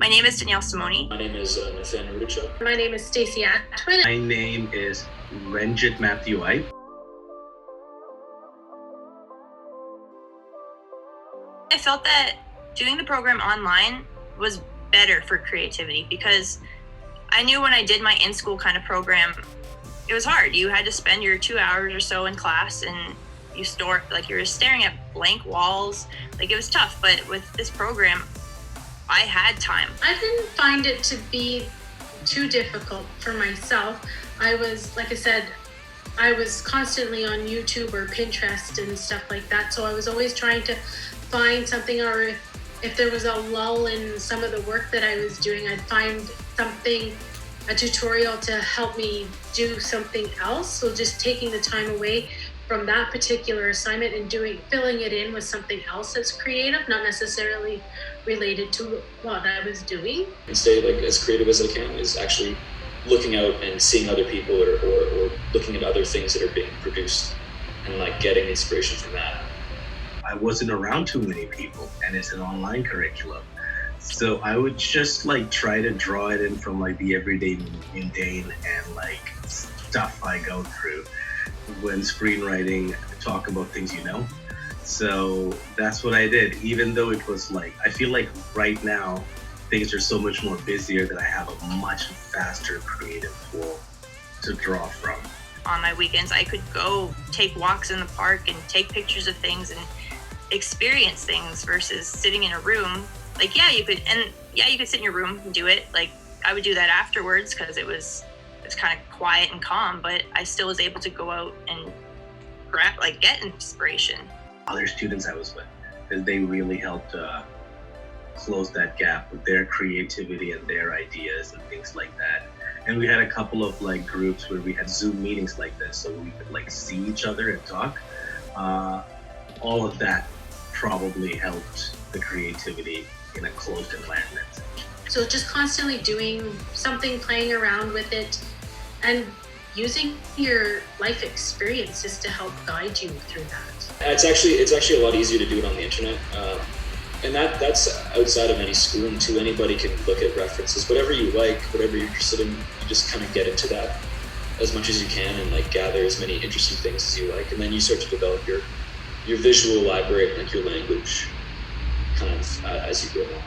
My name is Danielle Simoni. My name is Nathan Rudicha. My name is Stacey Atwin. My name is Renjit Matthew White. I felt that doing the program online was better for creativity because I knew when I did my in-school kind of program, it was hard. You had to spend your 2 hours or so in class and you were staring at blank walls. Like, it was tough, but with this program, I had time. I didn't find it to be too difficult for myself. I was constantly on YouTube or Pinterest and stuff like that. So I was always trying to find something, or if there was a lull in some of the work that I was doing, I'd find a tutorial to help me do something else. So just taking the time away from that particular assignment and filling it in with something else that's creative, not necessarily related to what I was doing. And stay as creative as I can is actually looking out and seeing other people or looking at other things that are being produced and getting inspiration from that. I wasn't around too many people, and it's an online curriculum. So I would just try to draw it in from the everyday mundane and stuff I go through when screenwriting, talk about things So that's what I did, even though it was I feel like right now things are so much more busier that I have a much faster creative pool to draw from. On my weekends, I could go take walks in the park and take pictures of things and experience things versus sitting in a room. You could sit in your room and do it. I would do that afterwards because it's kind of quiet and calm, but I still was able to go out and get inspiration. Other students I was with, because they really helped close that gap with their creativity and their ideas and things like that. And we had a couple of groups where we had Zoom meetings like this, so we could see each other and talk. All of that probably helped the creativity in a closed environment. So just constantly doing something, playing around with it, and using your life experiences to help guide you through that. It's actually a lot easier to do it on the internet, and that's outside of any schooling too. Anybody can look at references, whatever you like, whatever you're interested in. You just kind of get into that as much as you can and gather as many interesting things as you like, and then you start to develop your visual library and your language kind of as you go along.